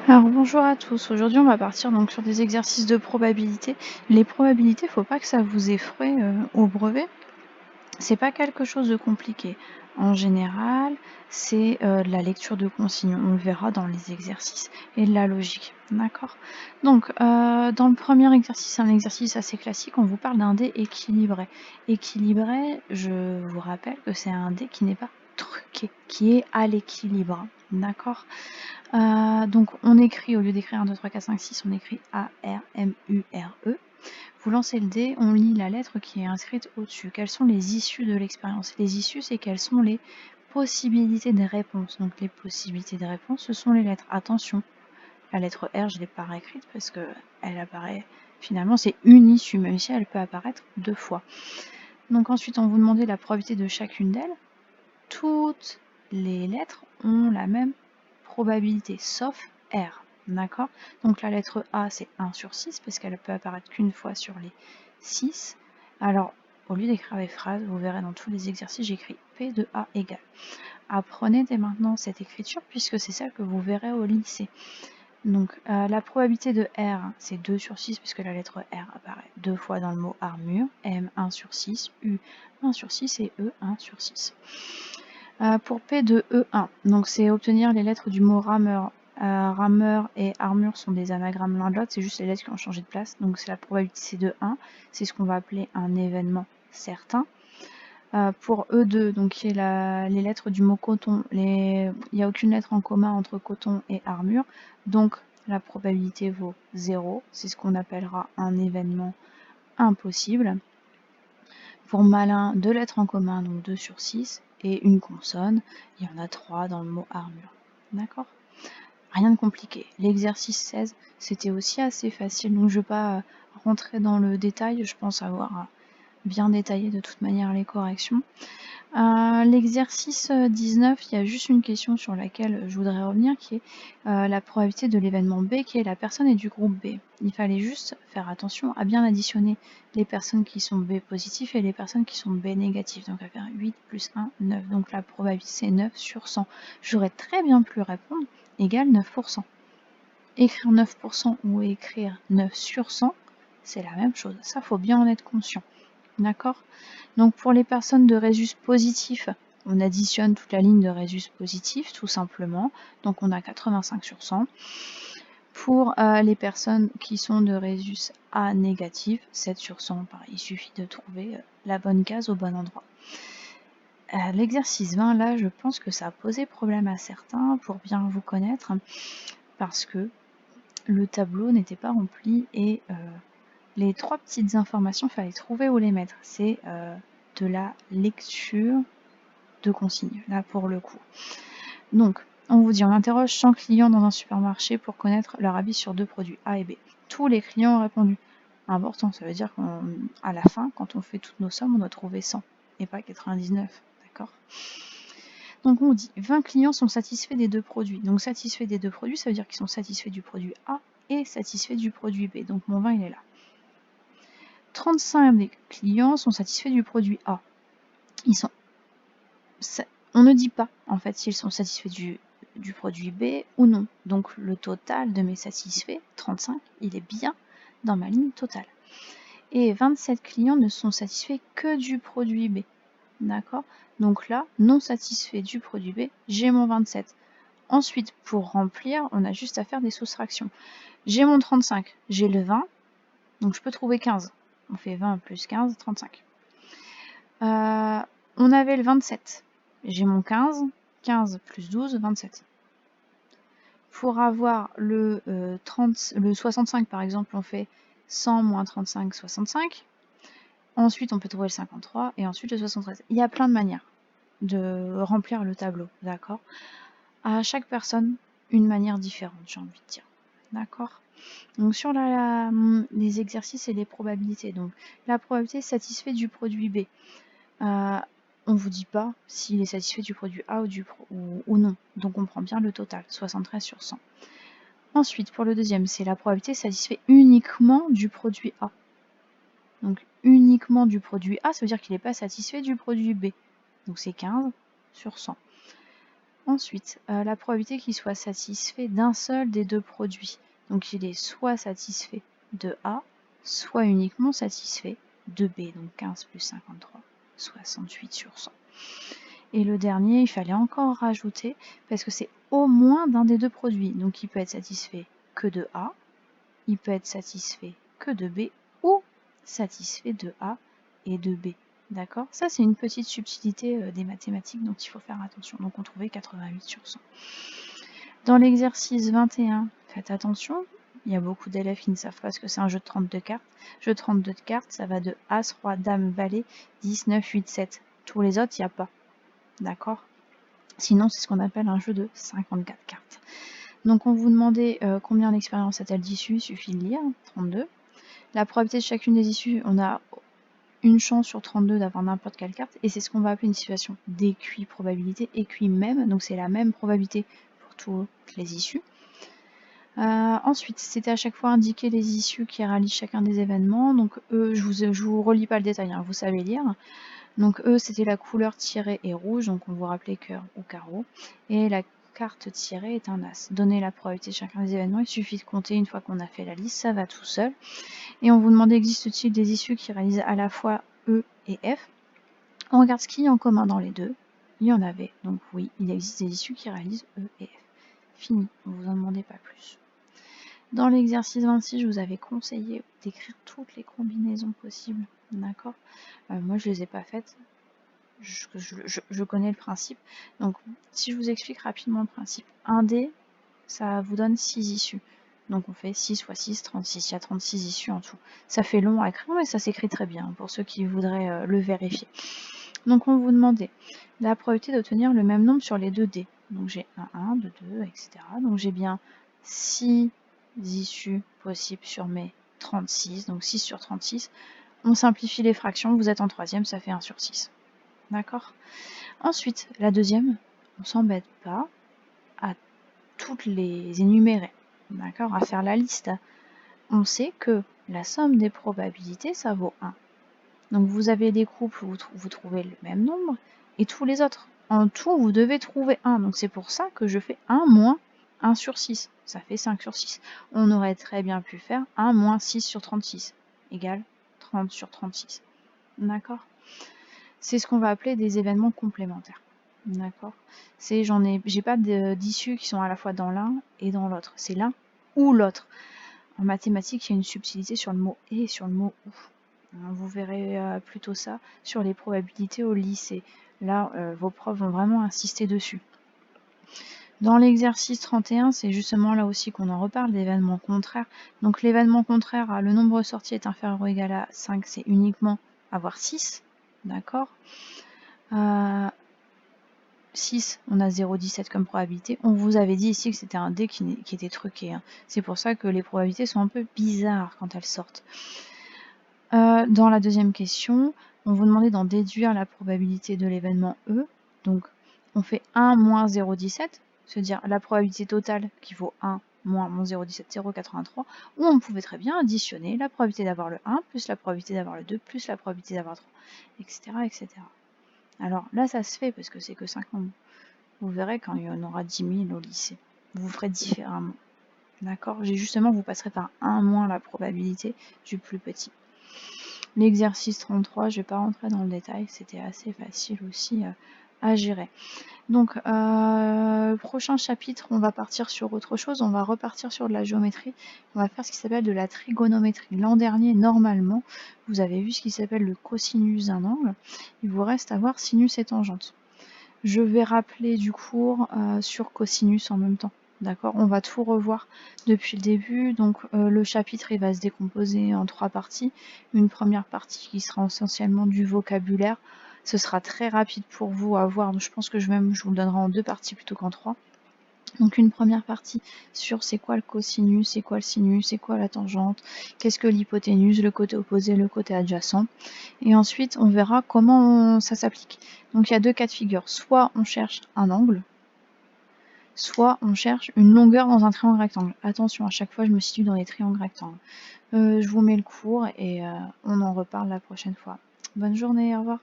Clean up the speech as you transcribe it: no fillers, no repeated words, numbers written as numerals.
Alors bonjour à tous, aujourd'hui on va partir donc sur des exercices de probabilité. Les probabilités, faut pas que ça vous effraie au brevet. C'est pas quelque chose de compliqué. En général, c'est de la lecture de consignes, on le verra dans les exercices, et de la logique, d'accord? Donc dans le premier exercice, un exercice assez classique, on vous parle d'un dé équilibré. Équilibré, je vous rappelle que c'est un dé qui n'est pas truqué, qui est à l'équilibre, d'accord? Donc on écrit, au lieu d'écrire 1, 2, 3, 4, 5, 6, on écrit A, R, M, U, R, E. Vous lancez le dé, on lit la lettre qui est inscrite au-dessus. Quelles sont les issues de l'expérience? Les issues, c'est quelles sont les possibilités de réponse. Donc les possibilités de réponse, ce sont les lettres. Attention, la lettre R, je ne l'ai pas réécrite parce qu'elle apparaît, finalement, c'est une issue, même si elle peut apparaître 2 fois. Donc ensuite, on vous demande la probabilité de chacune d'elles. Toutes les lettres ont la même probabilité, sauf R, d'accord? Donc la lettre A, c'est 1 sur 6, parce qu'elle peut apparaître qu'une fois sur les 6. Alors, au lieu d'écrire les phrases, vous verrez dans tous les exercices, j'écris P de A égale. Apprenez dès maintenant cette écriture, puisque c'est celle que vous verrez au lycée. Donc la probabilité de R, c'est 2 sur 6, puisque la lettre R apparaît 2 fois dans le mot armure, M 1 sur 6, U 1 sur 6 et E 1 sur 6. Pour P de E1, donc c'est obtenir les lettres du mot rameur. Rameur et armure sont des anagrammes l'un de l'autre, c'est juste les lettres qui ont changé de place, donc c'est la probabilité de 1, c'est ce qu'on va appeler un événement certain. Pour E2, donc qui est les lettres du mot coton, il n'y a aucune lettre en commun entre coton et armure, donc la probabilité vaut 0, c'est ce qu'on appellera un événement impossible. Pour malin, 2 lettres en commun, donc 2 sur 6, et une consonne, il y en a 3 dans le mot armure. D'accord? Rien de compliqué. L'exercice 16, c'était aussi assez facile, donc je ne vais pas rentrer dans le détail, je pense avoir bien détaillé de toute manière les corrections. L'exercice 19, il y a juste une question sur laquelle je voudrais revenir, qui est la probabilité de l'événement B, qui est la personne est du groupe B. Il fallait juste faire attention à bien additionner les personnes qui sont B positifs et les personnes qui sont B négatifs. Donc à faire 8 plus 1, 9. Donc la probabilité c'est 9 sur 100. J'aurais très bien pu répondre égale 9%. Écrire 9% ou écrire 9 sur 100, c'est la même chose. Ça, faut bien en être conscient. D'accord? Donc pour les personnes de résus positif, on additionne toute la ligne de résus positif, tout simplement. Donc on a 85 sur 100. Pour les personnes qui sont de résus A négatif, 7 sur 100, pareil, il suffit de trouver la bonne case au bon endroit. L'exercice 20, là, je pense que ça a posé problème à certains pour bien vous connaître, parce que le tableau n'était pas rempli et les 3 petites informations, il fallait trouver où les mettre. C'est de la lecture de consignes, là pour le coup. Donc, on vous dit, on interroge 100 clients dans un supermarché pour connaître leur avis sur 2 produits, A et B. Tous les clients ont répondu. Important, ça veut dire qu'à la fin, quand on fait toutes nos sommes, on doit trouver 100 et pas 99, d'accord? Donc on dit 20 clients sont satisfaits des 2 produits. Donc satisfaits des 2 produits, ça veut dire qu'ils sont satisfaits du produit A et satisfaits du produit B. Donc mon 20, il est là. 35 des clients sont satisfaits du produit A. On ne dit pas en fait s'ils sont satisfaits du produit B ou non. Donc le total de mes satisfaits, 35, il est bien dans ma ligne totale. Et 27 clients ne sont satisfaits que du produit B. D'accord? Donc là, non satisfait du produit B, j'ai mon 27. Ensuite, pour remplir, on a juste à faire des soustractions. J'ai mon 35, j'ai le 20, donc je peux trouver 15. On fait 20 plus 15, 35. On avait le 27. J'ai mon 15, 15 plus 12, 27. Pour avoir le 65 par exemple, on fait 100 moins 35, 65. Ensuite, on peut trouver le 53 et ensuite le 73. Il y a plein de manières de remplir le tableau, d'accord? À chaque personne, une manière différente, j'ai envie de dire. D'accord? Donc sur les exercices et les probabilités. Donc la probabilité satisfait du produit B. On ne vous dit pas s'il est satisfait du produit A ou non. Donc on prend bien le total, 73 sur 100. Ensuite, pour le deuxième, c'est la probabilité satisfait uniquement du produit A. Donc uniquement du produit A, ça veut dire qu'il n'est pas satisfait du produit B. Donc c'est 15 sur 100. Ensuite, la probabilité qu'il soit satisfait d'un seul des deux produits. Donc il est soit satisfait de A, soit uniquement satisfait de B. Donc 15 plus 53, 68 sur 100. Et le dernier, il fallait encore rajouter, parce que c'est au moins d'un des deux produits. Donc il peut être satisfait que de A, il peut être satisfait que de B, ou satisfait de A et de B. D'accord? Ça, c'est une petite subtilité des mathématiques dont il faut faire attention. Donc on trouvait 88 sur 100. Dans l'exercice 21, faites attention, il y a beaucoup d'élèves qui ne savent pas ce que c'est un jeu de 32 cartes. Jeu de 32 cartes, ça va de As, Roi, Dame, Valet, 10, 9, 8, 7. Tous les autres, il n'y a pas. D'accord? Sinon, c'est ce qu'on appelle un jeu de 54 cartes. Donc on vous demandait combien d'expériences a-t-elle d'issues, il suffit de lire, 32. La probabilité de chacune des issues, on a une chance sur 32 d'avoir n'importe quelle carte, et c'est ce qu'on va appeler une situation d'équiprobabilité, équi même, donc c'est la même probabilité pour toutes les issues. Ensuite, c'était à chaque fois indiquer les issues qui réalisent chacun des événements, donc eux, je vous relis pas le détail, hein, vous savez lire. Donc eux, c'était la couleur tirée et rouge, donc on vous rappelait cœur ou carreau, et la carte tirée est un as. Donner la probabilité de chacun des événements, il suffit de compter une fois qu'on a fait la liste, ça va tout seul. Et on vous demandait existe-t-il des issues qui réalisent à la fois E et F. On regarde ce qu'il y a en commun dans les deux. Il y en avait, donc oui, il existe des issues qui réalisent E et F. Fini, on vous en demandait pas plus. Dans l'exercice 26, je vous avais conseillé d'écrire toutes les combinaisons possibles, d'accord? Moi, je les ai pas faites. Je connais le principe. Donc, si je vous explique rapidement le principe, un dé, ça vous donne 6 issues. Donc, on fait 6 fois 6, 36. Il y a 36 issues en tout. Ça fait long à écrire, mais ça s'écrit très bien pour ceux qui voudraient le vérifier. Donc, on vous demandait la probabilité d'obtenir le même nombre sur les 2 dés. Donc, j'ai 1, 2, 2, etc. Donc, j'ai bien 6 issues possibles sur mes 36. Donc, 6 sur 36. On simplifie les fractions. Vous êtes en troisième, ça fait 1 sur 6. D'accord? Ensuite, la deuxième, on s'embête pas à toutes les énumérer, d'accord? À faire la liste. On sait que la somme des probabilités, ça vaut 1. Donc vous avez des groupes où vous trouvez le même nombre, et tous les autres. En tout, vous devez trouver 1. Donc c'est pour ça que je fais 1 moins 1 sur 6. Ça fait 5 sur 6. On aurait très bien pu faire 1 moins 6 sur 36, égale 30 sur 36. D'accord? C'est ce qu'on va appeler des événements complémentaires. D'accord? J'ai pas d'issues qui sont à la fois dans l'un et dans l'autre. C'est l'un ou l'autre. En mathématiques, il y a une subtilité sur le mot et sur le mot ou. Vous verrez plutôt ça sur les probabilités au lycée. Là, vos profs vont vraiment insister dessus. Dans l'exercice 31, c'est justement là aussi qu'on en reparle, d'événements contraires. Donc l'événement contraire, le nombre sorti est inférieur ou égal à 5, c'est uniquement avoir 6. D'accord? 6, on a 0,17 comme probabilité. On vous avait dit ici que c'était un dé qui était truqué. Hein. C'est pour ça que les probabilités sont un peu bizarres quand elles sortent. Dans la deuxième question, on vous demandait d'en déduire la probabilité de l'événement E. Donc, on fait 1 moins 0,17, c'est-à-dire la probabilité totale qui vaut 1 moins mon 0,17, 0,83, ou on pouvait très bien additionner la probabilité d'avoir le 1 plus la probabilité d'avoir le 2 plus la probabilité d'avoir 3, etc., etc. Alors là, ça se fait parce que c'est que 5 nombres. Vous verrez quand il y en aura 10 000 au lycée. Vous ferez différemment. D'accord? Justement, vous passerez par 1 moins la probabilité du plus petit. L'exercice 33, je ne vais pas rentrer dans le détail, c'était assez facile aussi à gérer. Donc, prochain chapitre, on va partir sur autre chose, on va repartir sur de la géométrie, on va faire ce qui s'appelle de la trigonométrie. L'an dernier, normalement, vous avez vu ce qui s'appelle le cosinus d'un angle, il vous reste à voir sinus et tangente. Je vais rappeler du cours sur cosinus en même temps. D'accord? On va tout revoir depuis le début. Donc le chapitre il va se décomposer en 3 parties. Une première partie qui sera essentiellement du vocabulaire. Ce sera très rapide pour vous à voir. Donc, je pense que je vous le donnerai en 2 parties plutôt qu'en 3. Donc une première partie sur c'est quoi le cosinus, c'est quoi le sinus, c'est quoi la tangente, qu'est-ce que l'hypoténuse, le côté opposé, le côté adjacent. Et ensuite on verra comment ça s'applique. Donc il y a 2 cas de figure, soit on cherche un angle, soit on cherche une longueur dans un triangle rectangle. Attention, à chaque fois je me situe dans les triangles rectangles. Je vous mets le cours et on en reparle la prochaine fois. Bonne journée, au revoir.